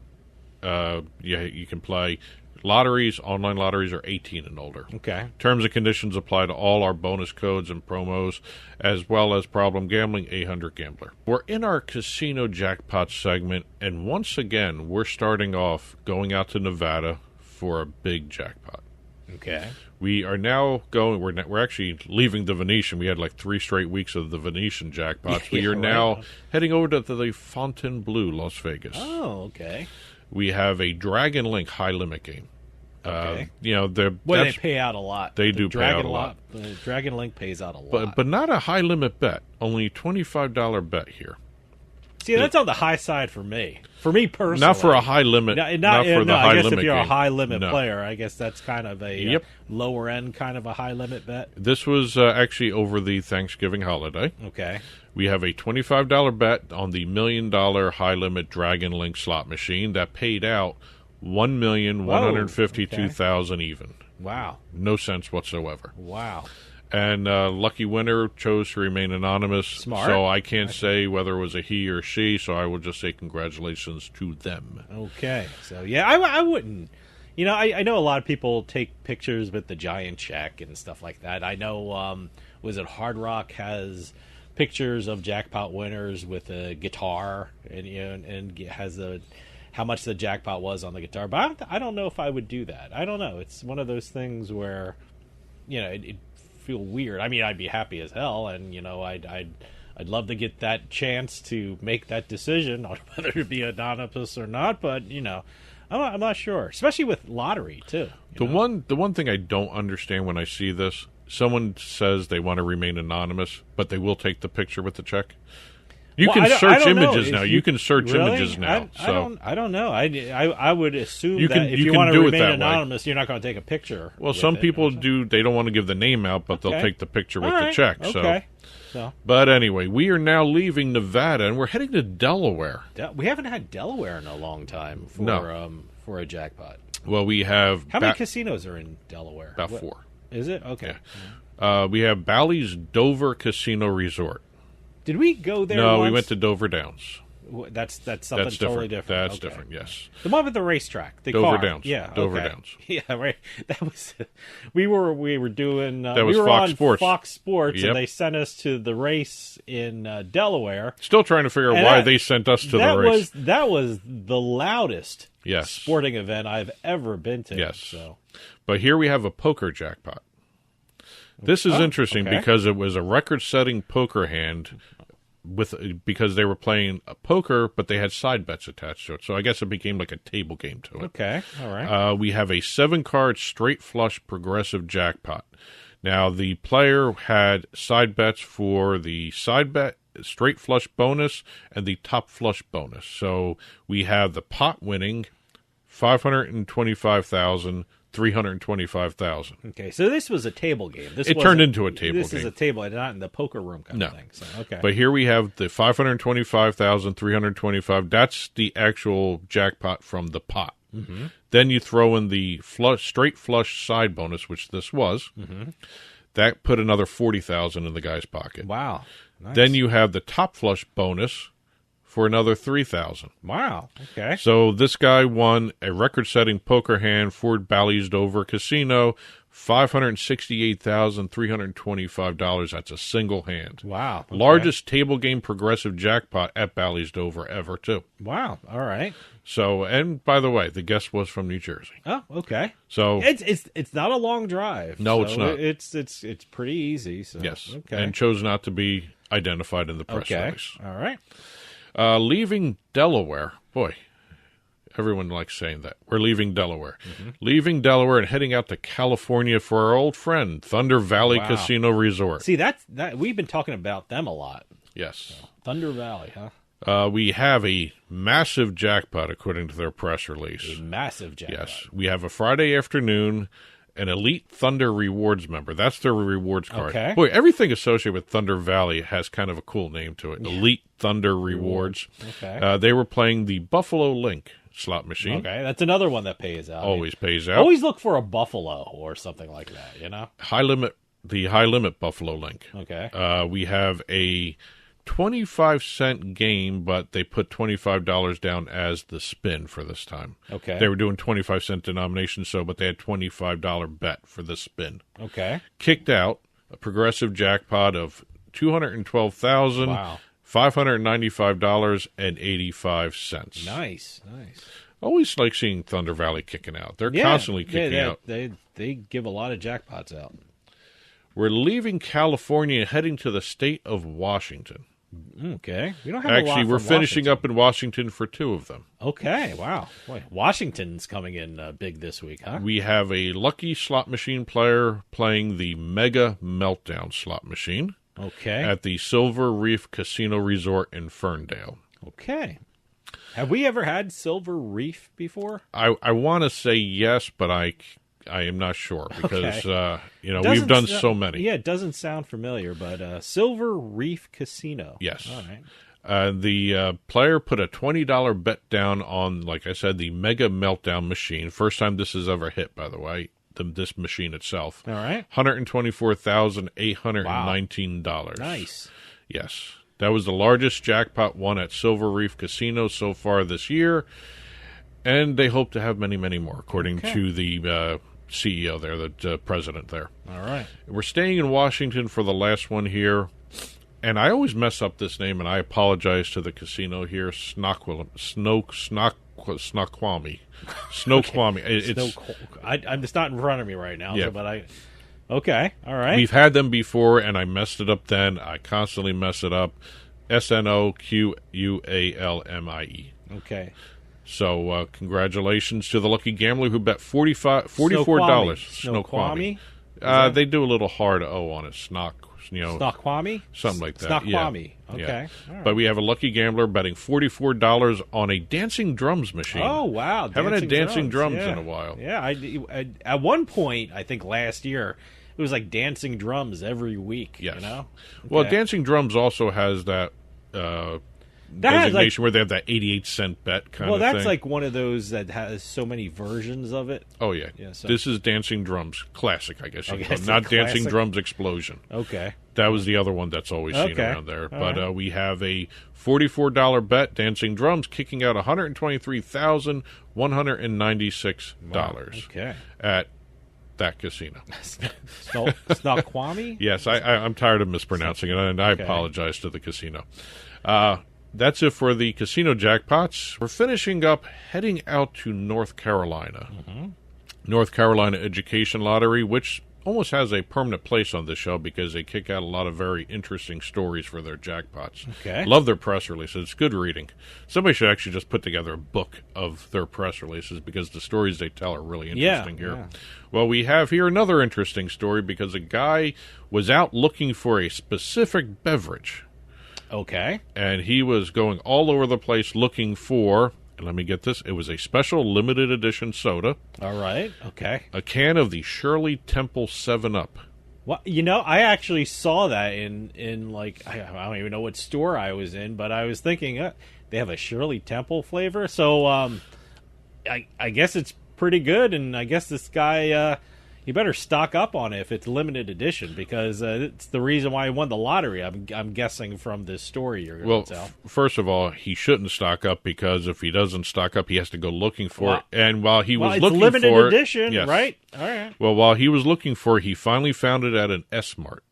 You can play. Lotteries, online lotteries, are 18 and older. Okay. Terms and conditions apply to all our bonus codes and promos, as well as problem gambling, 800 Gambler. We're in our casino jackpot segment, and once again, we're starting off going out to Nevada for a big jackpot. Okay. We are now going. We're actually leaving the Venetian. We had like 3 straight weeks of the Venetian jackpots. We are now heading over to the Fontainebleau, Las Vegas. Oh, okay. We have a Dragon Link high limit game. Okay. They pay out a lot. They do pay out a lot. The Dragon Link pays out a lot. But not a high limit bet. Only $25 bet here. See, that's on the high side for me. For me personally. Not for a high limit. Not for the high limit. I guess if you're game. a high limit player, I guess that's kind of a lower end kind of a high limit bet. This was actually over the Thanksgiving holiday. Okay. We have a $25 bet on the $1 million high limit Dragon Link slot machine that paid out $1,152,000 even. Wow. No sense whatsoever. Wow. And lucky winner chose to remain anonymous. Smart. So I can't say whether it was a he or she, so I will just say congratulations to them. Okay. So, yeah, I wouldn't. You know, I know a lot of people take pictures with the giant check and stuff like that. I know, was it Hard Rock has pictures of jackpot winners with a guitar and has how much the jackpot was on the guitar. But I don't know if I would do that. I don't know. It's one of those things where, it'd feel weird. I mean, I'd be happy as hell, and I'd love to get that chance to make that decision on whether to be anonymous or not. But I'm not sure, especially with lottery too. The one thing I don't understand when I see this, someone says they want to remain anonymous, but they will take the picture with the check. You can search images now. You can search images now. I don't know. I would assume that if you want to remain anonymous, you're not going to take a picture. Well, some people do. They don't want to give the name out, but they'll take the picture with the check. Okay. But anyway, we are now leaving Nevada, and we're heading to Delaware. We haven't had Delaware in a long time for a jackpot. Well, we have... How many casinos are in Delaware? About 4. Is it? Okay. Yeah. We have Bally's Dover Casino Resort. Did we go there No, once? we went to Dover Downs. That's something totally different. That's different, yes. The one with the racetrack. The Dover car. Downs. Yeah. Dover okay. Downs. Yeah, right. That was we were doing that was we were Fox on Sports. Fox Sports and they sent us to the race in Delaware. Still trying to figure out why they sent us to the race. That was the loudest yes. sporting event I've ever been to. Yes. So. But here we have a poker jackpot. This is interesting because it was a record-setting poker hand because they were playing poker, but they had side bets attached to it. So I guess it became like a table game to it. Okay, all right. We have a 7-card straight flush progressive jackpot. Now, the player had side bets for the side bet, straight flush bonus, and the top flush bonus. So we have the pot winning $525,000, $325,000. Okay, so this was a table game. It turned into a table game. This is a table, not in the poker room kind of thing. So, okay. But here we have the $525,000, $325,000. That's the actual jackpot from the pot. Mm-hmm. Then you throw in the straight flush side bonus, which this was. Mm-hmm. That put another $40,000 in the guy's pocket. Wow. Nice. Then you have the top flush bonus for another $3,000. Wow. Okay. So this guy won a record-setting poker hand for Bally's Dover Casino, $568,325. That's a single hand. Wow. Okay. Largest table game progressive jackpot at Bally's Dover ever, too. Wow. All right. So, and by the way, the guest was from New Jersey. Oh, okay. So it's not a long drive. No, so it's not. It's pretty easy. So. Yes. Okay. And chose not to be identified in the press release. All right. Leaving Delaware. Boy, everyone likes saying that. We're leaving Delaware. Mm-hmm. Leaving Delaware and heading out to California for our old friend, Thunder Valley Casino Resort. See, that we've been talking about them a lot. Yes. So, Thunder Valley, huh? We have a massive jackpot, according to their press release. A massive jackpot. Yes. We have a Friday afternoon, an Elite Thunder Rewards member. That's their rewards card. Okay. Boy, everything associated with Thunder Valley has kind of a cool name to it. Yeah. Elite Thunder Rewards. Okay. They were playing the Buffalo Link slot machine. Okay, that's another one that pays out. Always pays out. Always look for a Buffalo or something like that, The high limit Buffalo Link. Okay. We have a 25-cent game, but they put $25 down as the spin for this time. Okay. They were doing 25-cent denomination, but they had $25 bet for the spin. Okay. Kicked out a progressive jackpot of $212,595.85. Nice. Always like seeing Thunder Valley kicking out. They're constantly kicking out. They give a lot of jackpots out. We're leaving California, heading to the state of Washington. Okay. We don't have a lot Actually, we're finishing up in Washington for 2 of them. Okay, wow. Boy, Washington's coming in big this week, huh? We have a lucky slot machine player playing the Mega Meltdown slot machine. Okay. At the Silver Reef Casino Resort in Ferndale. Okay. Have we ever had Silver Reef before? I want to say yes, but I am not sure because, Doesn't we've done so many. Yeah, it doesn't sound familiar, but Silver Reef Casino. Yes. All right. The player put a $20 bet down on, like I said, the Mega Meltdown machine. First time this has ever hit, by the way, this machine itself. All right. $124,819. Wow. Nice. Yes. That was the largest jackpot won at Silver Reef Casino so far this year, and they hope to have many, many more, according to the CEO there, the president there. All right. We're staying in Washington for the last one here, and I always mess up this name, and I apologize to the casino here, Snoqualmie. Snoqualmie. It's not in front of me right now, but okay, all right. We've had them before, and I messed it up then. I constantly mess it up. Snoqualmie. Okay. So congratulations to the lucky gambler who bet $44. Snoqualmie? They do a little hard O on it. Snoqualmie? Something like that. Snoqualmie. Yeah. Okay. Yeah. Right. But we have a lucky gambler betting $44 on a dancing drums machine. Oh, wow. Haven't had dancing drums in a while. Yeah. I at one point, I think last year, it was like dancing drums every week. Yes. You know? Well, dancing drums also has that designation where they have that 88-cent bet kind of thing. Well, that's like one of those that has so many versions of it. Oh, yeah. So. This is Dancing Drums Classic, I guess you Okay, call it. it's Not a Dancing classic? Drums Explosion. Okay. That was the other one that's always seen Okay. around there. All But right. we have a $44 bet, Dancing Drums, kicking out $123,196 Okay. at that casino. Snoqualmie? Yes, I'm tired of mispronouncing it, and I apologize to the casino. That's it for the casino jackpots. We're finishing up, heading out to North Carolina. Mm-hmm. North Carolina Education Lottery, which almost has a permanent place on this show because they kick out a lot of very interesting stories for their jackpots. Okay. Love their press releases. It's good reading. Somebody should actually just put together a book of their press releases because the stories they tell are really interesting here. Yeah. Well, we have here another interesting story because a guy was out looking for a specific beverage. Okay. And he was going all over the place looking for, and let me get this, it was a special limited edition soda. All right. Okay. A can of the Shirley Temple 7-Up. Well, I actually saw that in like, I don't even know what store I was in, but I was thinking they have a Shirley Temple flavor. So I guess it's pretty good, and I guess this guy, you better stock up on it if it's limited edition, because it's the reason why he won the lottery. I'm guessing from this story you're going to tell. First of all, he shouldn't stock up because if he doesn't stock up, he has to go looking for it. And while he was looking for it, it's limited edition, yes. right? All right. Well, while he was looking for it, he finally found it at an S-Mart.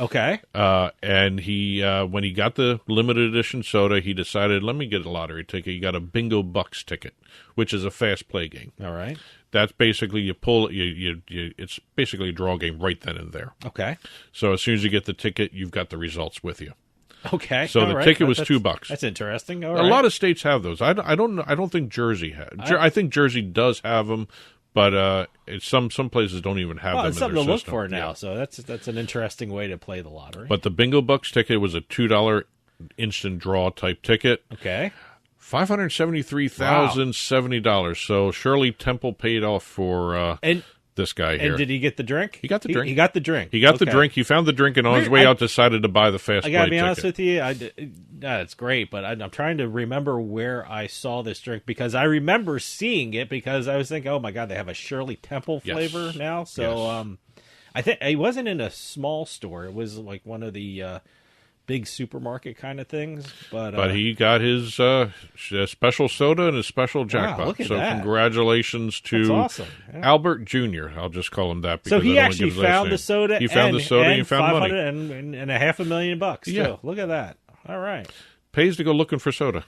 Okay. And he, when he got the limited edition soda, he decided, let me get a lottery ticket. He got a Bingo Bucks ticket, which is a fast play game. All right. That's basically you pull it's basically a draw game right then and there. Okay. So as soon as you get the ticket, you've got the results with you. Okay. So the ticket was $2. That's interesting. A lot of states have those. I don't think Jersey has. I think Jersey does have them, but some places don't even have them. It's in something their to look system. for now. So that's an interesting way to play the lottery. But the Bingo Bucks ticket was a $2 instant draw type ticket. Okay. $573,070. So Shirley Temple paid off for this guy here. And did he get the drink? He got the drink. He got the drink. He got the drink. He found the drink, and on his way out, decided to buy the fast play ticket. I gotta be honest with you. It's great, but I'm trying to remember where I saw this drink, because I remember seeing it, because I was thinking, oh my God, they have a Shirley Temple flavor now. So I think it wasn't in a small store. It was like one of the big supermarket kind of things. But he got his special soda and his special jackpot. Look at so that. That's congratulations to awesome. Yeah. Albert Jr. I'll just call him that. So Because he I don't actually give his last found name. the soda. He found the soda and he found money. And $500,000 too. Yeah. Look at that. All right. Pays to go looking for soda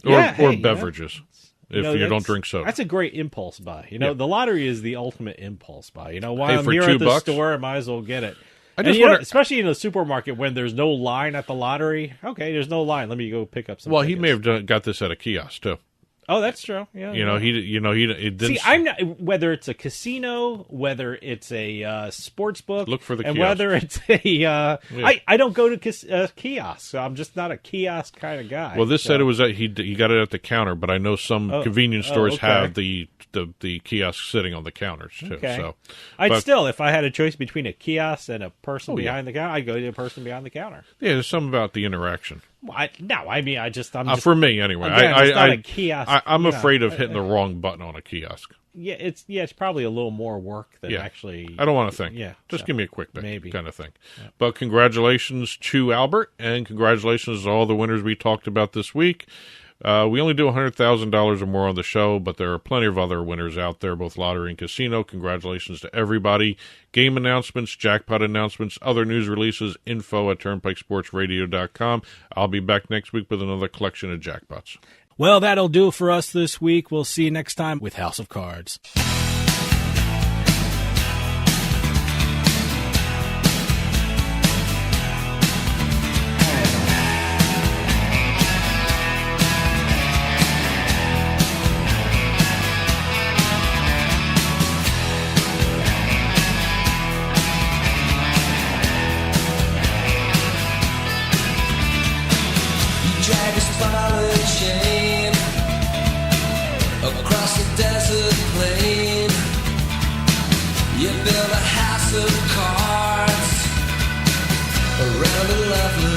or Yeah, beverages. If you don't drink soda. That's a great impulse buy. The lottery is the ultimate impulse buy. While I'm for here at the $2, store, I might as well get it. I just wonder, especially in the supermarket when there's no line at the lottery. Okay, there's no line. Let me go pick up some. Well, tickets. he may have got this at a kiosk too. Oh, that's true. Yeah. He didn't See, I'm not. Whether it's a casino, whether it's a sports book, look for the and kiosk. whether it's a. I don't go to kiosks. So I'm just not a kiosk kind of guy. Well, this said it was that he got it at the counter, but I know some convenience stores have the kiosk sitting on the counters too. Okay. So, still, if I had a choice between a kiosk and a person behind the counter, I'd go to a person behind the counter. Yeah, there's something about the interaction. I'm just for me anyway. Again, it's not a kiosk. I'm afraid of hitting the wrong button on a kiosk. Yeah, it's probably a little more work than actually. I don't want to think. Yeah, just give me a quick pick, maybe kind of thing. Yeah. But congratulations to Albert, and congratulations to all the winners we talked about this week. We only do $100,000 or more on the show, but there are plenty of other winners out there, both lottery and casino. Congratulations to everybody. Game announcements, jackpot announcements, other news releases, info at turnpikesportsradio.com. I'll be back next week with another collection of jackpots. Well, that'll do it for us this week. We'll see you next time with House of Cards. Across the desert plain, you build a house of cards around a lovely